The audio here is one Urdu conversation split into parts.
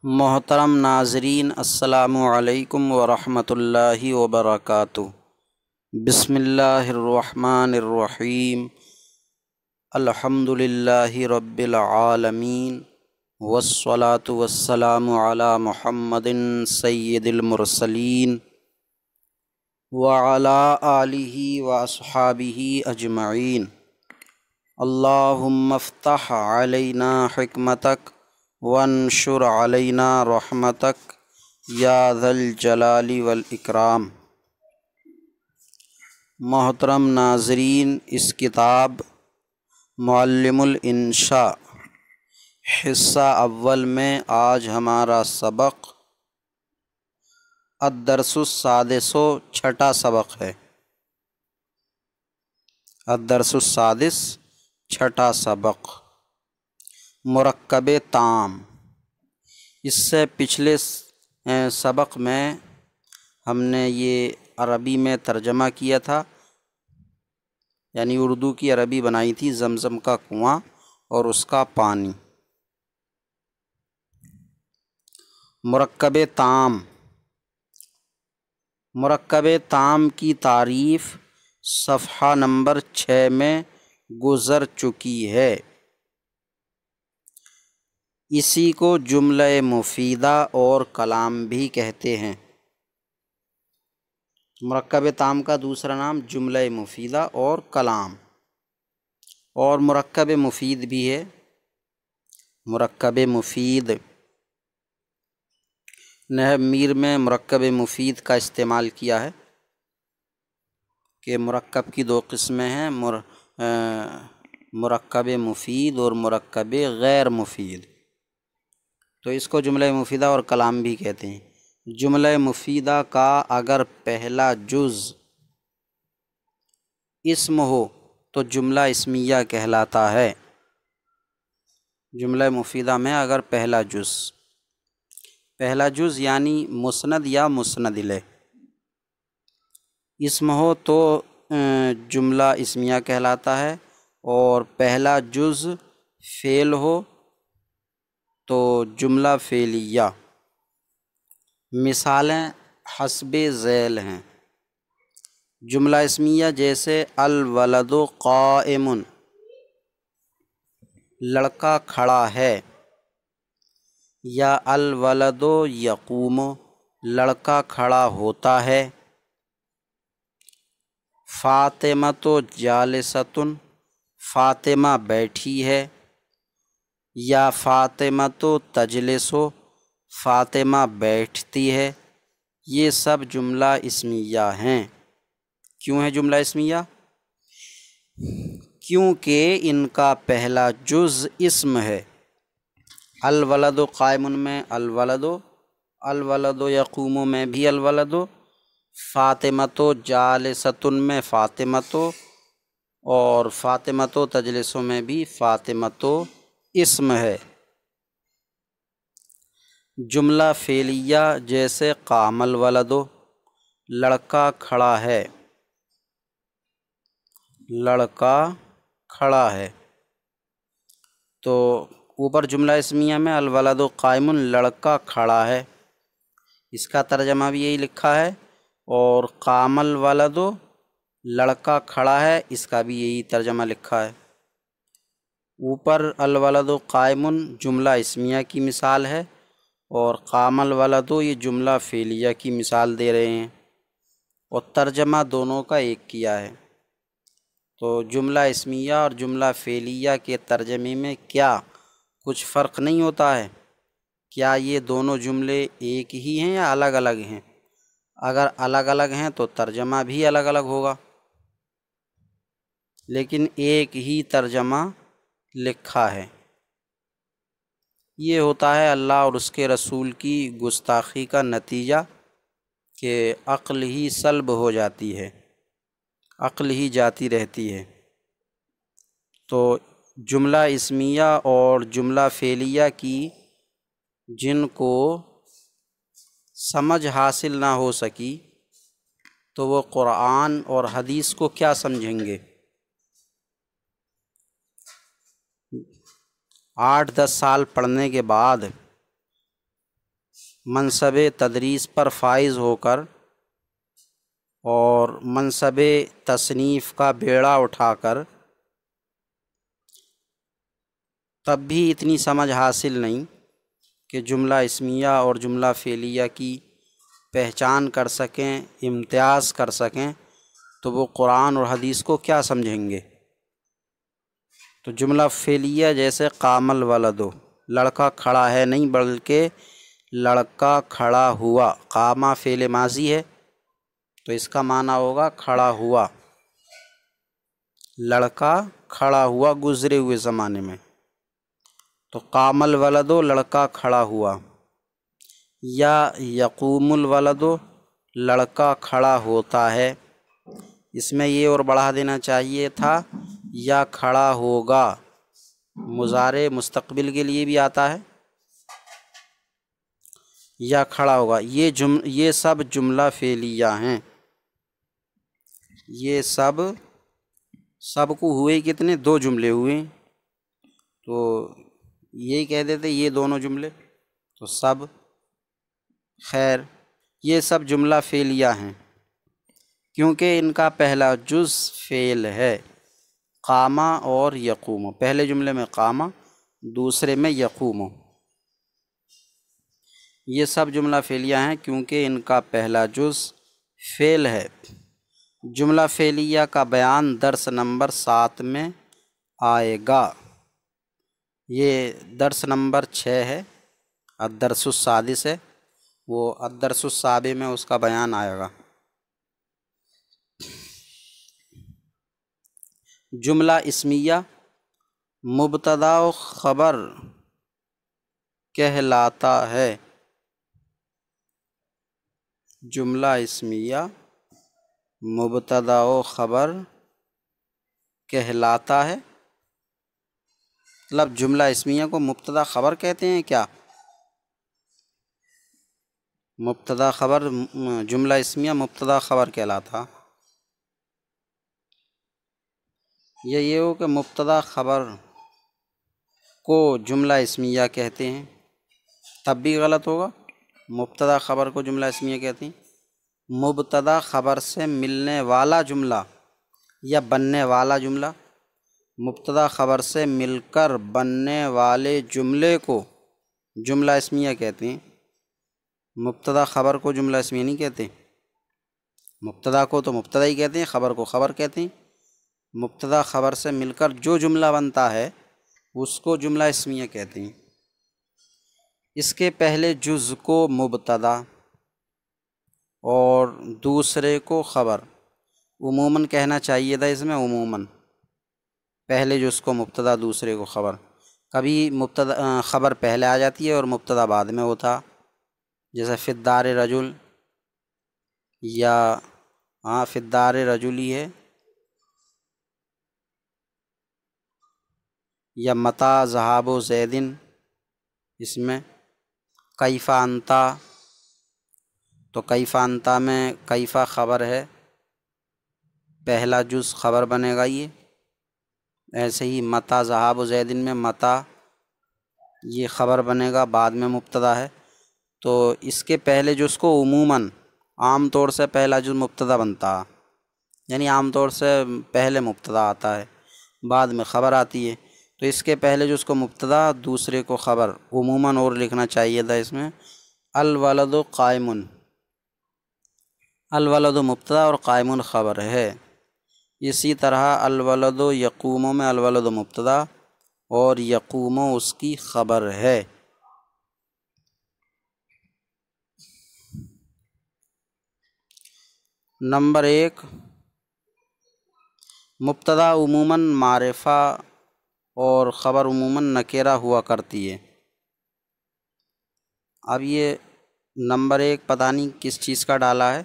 محترم ناظرین، السلام علیکم ورحمۃ اللہ وبرکاتہ۔ بسم اللہ الرحمن الرحیم۔ الحمد للہ رب العالمین، والصلاة والسلام علی محمد سید المرسلین وعلی آلہ واصحابہ اجمعین۔ اللہم افتح علینا حکمتک وانشر علینا رحمتک یا ذا الجلال والاکرام۔ محترم ناظرین، اس کتاب معلم الانشاء حصہ اول میں آج ہمارا سبق الدرس السادس، چھٹا سبق ہے۔ الدرس السادس، چھٹا سبق، مرکب تام۔ اس سے پچھلے سبق میں ہم نے یہ عربی میں ترجمہ کیا تھا، یعنی اردو کی عربی بنائی تھی، زمزم کا کنواں اور اس کا پانی۔ مرکب تام، مرکب تام کی تعریف صفحہ نمبر 6 میں گزر چکی ہے۔ اسی کو جملہ مفیدہ اور کلام بھی کہتے ہیں۔ مرکب تام کا دوسرا نام جملہ مفیدہ اور کلام، اور مرکب مفید بھی ہے۔ مرکب مفید، نحو میر میں مرکب مفید کا استعمال کیا ہے کہ مرکب کی دو قسمیں ہیں، مرکب مفید اور مرکب غیر مفید، تو اس کو جملہ مفیدہ اور کلام بھی کہتے ہیں۔ جملہ مفیدہ کا اگر پہلا جز اسم ہو تو جملہ اسمیہ کہلاتا ہے۔ جملہ مفیدہ میں اگر پہلا جز یعنی مسند یا مسند الیہ اسم ہو تو جملہ اسمیہ کہلاتا ہے، اور پہلا جز فعل ہو تو جملہ فعلیہ۔ مثالیں حسب ذیل ہیں۔ جملہ اسمیہ جیسے الولد قائم، لڑکا کھڑا ہے، یا الولد یقوم، لڑکا کھڑا ہوتا ہے۔ فاطمۃ جالسۃ، فاطمہ بیٹھی ہے، یا فاطمۃ تجلس، فاطمہ بیٹھتی ہے۔ یہ سب جملہ اسمیہ ہیں۔ کیوں ہے جملہ اسمیہ؟ کیونکہ ان کا پہلا جز اسم ہے۔ الولد قائم میں الولد، الولد یقوم میں بھی الولد، فاطمۃ جالسۃ میں فاطمۃ، اور فاطمۃ تجلس میں بھی فاطمۃ اسم ہے۔ جملہ فعلیہ جیسے قام الولد، لڑکا کھڑا ہے، لڑکا کھڑا ہے، تو اوپر جملہ اسمیہ میں الولد قائم، لڑکا کھڑا ہے، اس کا ترجمہ بھی یہی لکھا ہے، اور قام الولد، لڑکا کھڑا ہے، اس کا بھی یہی ترجمہ لکھا ہے۔ اوپر الولد قائم جملہ اسمیہ کی مثال ہے، اور قام الولد یہ جملہ فعلیہ کی مثال دے رہے ہیں، اور ترجمہ دونوں کا ایک کیا ہے۔ تو جملہ اسمیہ اور جملہ فعلیہ کے ترجمے میں کیا کچھ فرق نہیں ہوتا ہے؟ کیا یہ دونوں جملے ایک ہی ہیں یا الگ الگ ہیں؟ اگر الگ الگ ہیں تو ترجمہ بھی الگ الگ ہوگا، لیکن ایک ہی ترجمہ لکھا ہے۔ یہ ہوتا ہے اللہ اور اس کے رسول کی گستاخی کا نتیجہ کہ عقل ہی سلب ہو جاتی ہے، عقل ہی جاتی رہتی ہے۔ تو جملہ اسمیہ اور جملہ فعلیہ کی جن کو سمجھ حاصل نہ ہو سکی تو وہ قرآن اور حدیث کو کیا سمجھیں گے؟ 8-10 سال پڑھنے کے بعد منصب تدریس پر فائز ہو کر اور منصب تصنیف کا بیڑا اٹھا کر تب بھی اتنی سمجھ حاصل نہیں کہ جملہ اسمیہ اور جملہ فعلیہ کی پہچان کر سکیں، امتیاز کر سکیں، تو وہ قرآن اور حدیث کو کیا سمجھیں گے؟ تو جملہ فعلیہ جیسے قام الولد، لڑکا کھڑا ہے نہیں بلکہ لڑکا کھڑا ہوا، قامہ فعل ماضی ہے تو اس کا معنی ہوگا کھڑا ہوا، لڑکا کھڑا ہوا گزرے ہوئے زمانے میں، تو قام الولد لڑکا کھڑا ہوا، یا یقوم الولد لڑکا کھڑا ہوتا ہے، اس میں یہ اور بڑھا دینا چاہیے تھا یا کھڑا ہوگا، مضارع مستقبل کے لیے بھی آتا ہے، یا کھڑا ہوگا، یہ سب جملہ فعلیہ ہیں، یہ سب کو ہوئے کتنے؟ 2 جملے ہوئے، تو یہی کہہ دیتے یہ دونوں جملے، تو سب، خیر یہ سب جملہ فعلیہ ہیں کیونکہ ان کا پہلا جز فعل ہے، قامہ اور یقوم، پہلے جملے میں قامہ، دوسرے میں یقوم، یہ سب جملہ فعلیہ ہیں کیونکہ ان کا پہلا جز فعل ہے۔ جملہ فعلیہ کا بیان درس نمبر 7 میں آئے گا، یہ درس نمبر 6 ہے، الدرس السادس ہے، وہ الدرس السابع میں اس کا بیان آئے گا۔ جملہ اسمیہ مبتدا و خبر کہلاتا ہے، جملہ اسمیہ مبتدا و خبر کہلاتا ہے، مطلب جملہ اسمیہ کو مبتدا خبر کہتے ہیں کیا؟ مبتدا خبر، جملہ اسمیہ مبتدا خبر کہلاتا، یہ ہو کہ مبتدا خبر کو جملہ اسمیہ کہتے ہیں، تب بھی غلط ہوگا، مبتدا خبر کو جملہ اسمیہ کہتے ہیں، مبتدا خبر سے ملنے والا جملہ یا بننے والا جملہ، مبتدا خبر سے مل کر بننے والے جملے کو جملہ اسمیہ کہتے ہیں، مبتدا خبر کو جملہ اسمیہ نہیں کہتے، مبتدا کو تو مبتدا ہی کہتے ہیں، خبر کو خبر کہتے ہیں، مبتدا خبر سے مل کر جو جملہ بنتا ہے اس کو جملہ اسمیہ کہتے ہیں۔ اس کے پہلے جز کو مبتدا اور دوسرے کو خبر، عموماً کہنا چاہیے تھا اس میں، عموماً پہلے جز کو مبتدا دوسرے کو خبر، کبھی مبتدا خبر پہلے آ جاتی ہے اور مبتدا بعد میں ہوتا، جیسے فی الدار رجل، یا فی الدار رجل ہی ہے، یا متی ذہاب زید، اس میں کیف انتا، تو کیف انتا میں کیف خبر ہے، پہلا جز خبر بنے گا یہ، ایسے ہی متی ذہاب زید میں متی یہ خبر بنے گا، بعد میں مبتدا ہے، تو اس کے پہلے جز کو عموماً عام طور سے پہلا جز مبتدا بنتا، یعنی عام طور سے پہلے مبتدا آتا ہے بعد میں خبر آتی ہے، تو اس کے پہلے جز کو مبتدا دوسرے کو خبر، عموماً اور لکھنا چاہیے تھا اس میں الولد قائم، الولد مبتدا اور قائم خبر ہے، اسی طرح الولد یقوم میں الولد مبتدا اور یقوم اس کی خبر ہے۔ نمبر 1، مبتدا عموماً معرفہ اور خبر عموماً نکرہ ہوا کرتی ہے۔ اب یہ نمبر 1 پتہ نہیں کس چیز کا ڈالا ہے،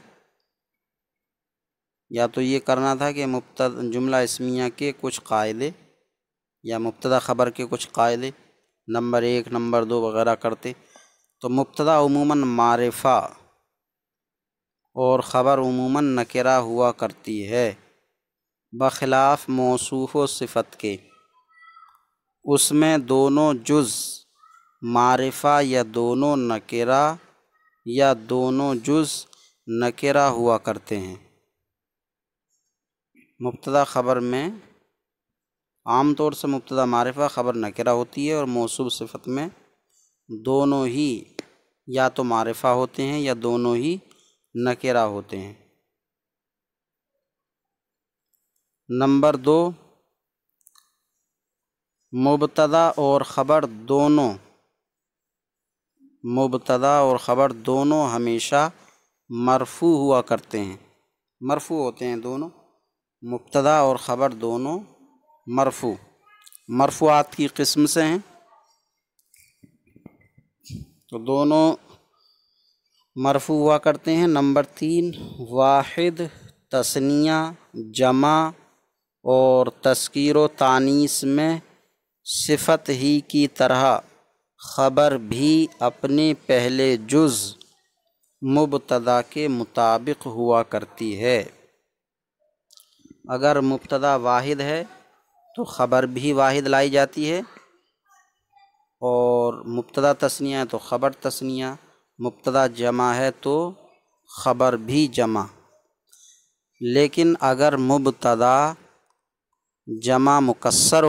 یا تو یہ کرنا تھا کہ جملہ اسمیہ کے کچھ قاعدے یا مبتدا خبر کے کچھ قاعدے نمبر 1 نمبر 2 وغیرہ کرتے، تو مبتدا عموماً معرفہ اور خبر عموماً نکرہ ہوا کرتی ہے، بخلاف موصوف و صفت کے، اس میں دونوں جز معرفہ یا دونوں نکرہ یا دونوں جز نکرہ ہوا کرتے ہیں۔ مبتدا خبر میں عام طور سے مبتدا معرفہ خبر نکرہ ہوتی ہے، اور موصوف صفت میں دونوں ہی یا تو معرفہ ہوتے ہیں یا دونوں ہی نکرہ ہوتے ہیں۔ نمبر 2، مبتدا اور خبر دونوں ہمیشہ مرفوع ہوا کرتے ہیں، مرفوع ہوتے ہیں دونوں، مبتدا اور خبر دونوں مرفوعات کی قسم سے ہیں، تو دونوں مرفوع ہوا کرتے ہیں۔ نمبر 3، واحد، تثنیہ، جمع اور تذکیر و تانیث میں صفت ہی کی طرح خبر بھی اپنے پہلے جز مبتدا کے مطابق ہوا کرتی ہے۔ اگر مبتدا واحد ہے تو خبر بھی واحد لائی جاتی ہے، اور مبتدا تثنیہ ہے تو خبر تثنیہ، مبتدا جمع ہے تو خبر بھی جمع۔ لیکن اگر مبتدا جمع مکسر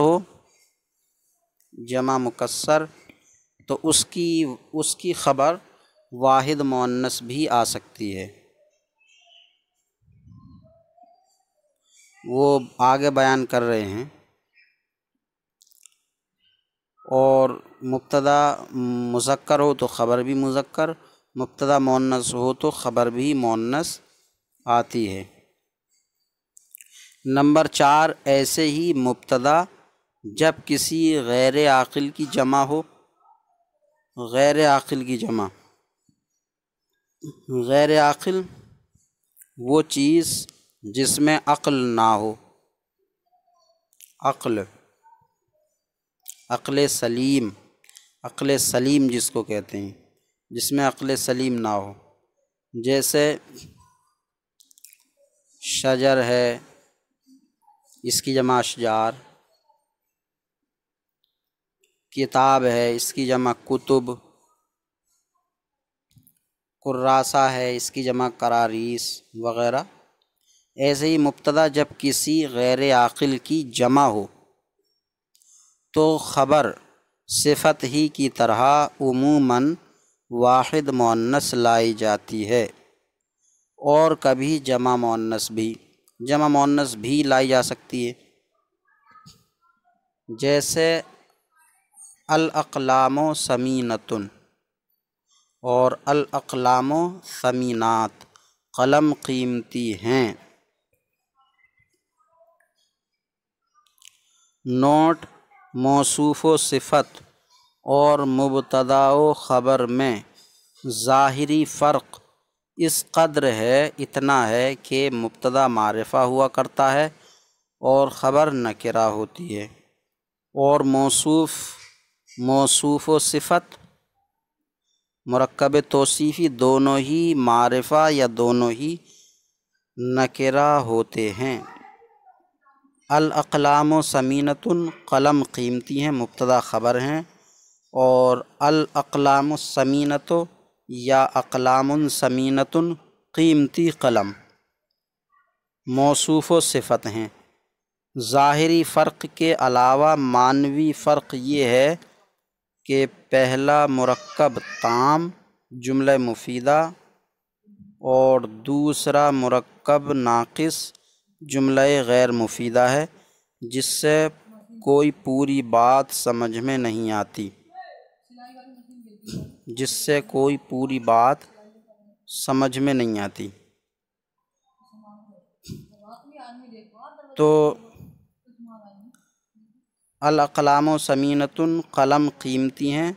تو اس کی خبر واحد مؤنث بھی آ سکتی ہے، وہ آگے بیان کر رہے ہیں۔ اور مبتدا مذکر ہو تو خبر بھی مذکر، مبتدا مؤنث ہو تو خبر بھی مؤنث آتی ہے۔ نمبر 4، ایسے ہی مبتدا جب کسی غیر عاقل کی جمع ہو، غیر عاقل وہ چیز جس میں عقل نہ ہو، عقل سلیم جس کو کہتے ہیں، جس میں عقل سلیم نہ ہو، جیسے شجر ہے، اس کی جمع اشجار، کتاب ہے، اس کی جمع کتب، کراسہ ہے، اس کی جمع کراریس وغیرہ۔ ایسے ہی مبتدا جب کسی غیر عاقل کی جمع ہو تو خبر صفت ہی کی طرح عموماً واحد مؤنث لائی جاتی ہے، اور کبھی جمع مؤنث بھی لائی جا سکتی ہے، جیسے الاقلام ثمینۃ اور الاقلام ثمینات، قلم قیمتی ہیں۔ نوٹ: موصوف و صفت اور مبتدا و خبر میں ظاہری فرق اس قدر ہے، اتنا ہے کہ مبتدا معرفہ ہوا کرتا ہے اور خبر نکرہ ہوتی ہے، اور موصوف و صفت مرکب توصیفی دونوں ہی معرفہ یا دونوں ہی نکرہ ہوتے ہیں۔ الاقلام ثمینۃ، قلم قیمتی ہیں، مبتدا خبر ہیں، اور الاقلام الثمینۃ یا اقلام ثمینۃ قیمتی قلم موصوف و صفت ہیں۔ ظاہری فرق کے علاوہ معنوی فرق یہ ہے کہ پہلا مرکب تام جملہ مفیدہ اور دوسرا مرکب ناقص جملہ غیر مفیدہ ہے، جس سے کوئی پوری بات سمجھ میں نہیں آتی، تو الاقلام ثمینۃ قلم قیمتی ہیں،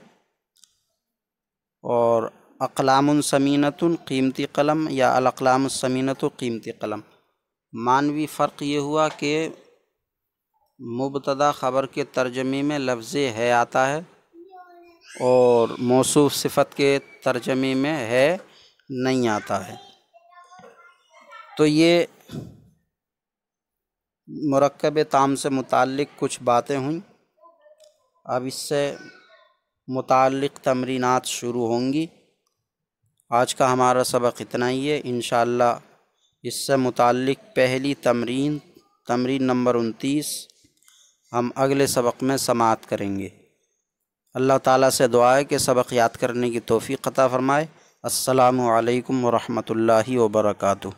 اور اقلام ثمینۃ قیمتی قلم یا الاقلام الثمینۃ قیمتی قلم۔ معنوی فرق یہ ہوا کہ مبتدا خبر کے ترجمے میں لفظ ہے آتا ہے، اور موصوف صفت کے ترجمے میں ہے نہیں آتا ہے۔ تو یہ مرکب تام سے متعلق کچھ باتیں ہوئیں۔ اب اس سے متعلق تمرینات شروع ہوں گی۔ آج کا ہمارا سبق اتنا ہی ہے۔ انشاءاللہ اس سے متعلق پہلی تمرین نمبر 29 ہم اگلے سبق میں سماعت کریں گے۔ اللہ تعالیٰ سے دعا ہے کہ سبق یاد کرنے کی توفیق عطا فرمائے۔ السلام علیکم ورحمۃ اللہ وبرکاتہ۔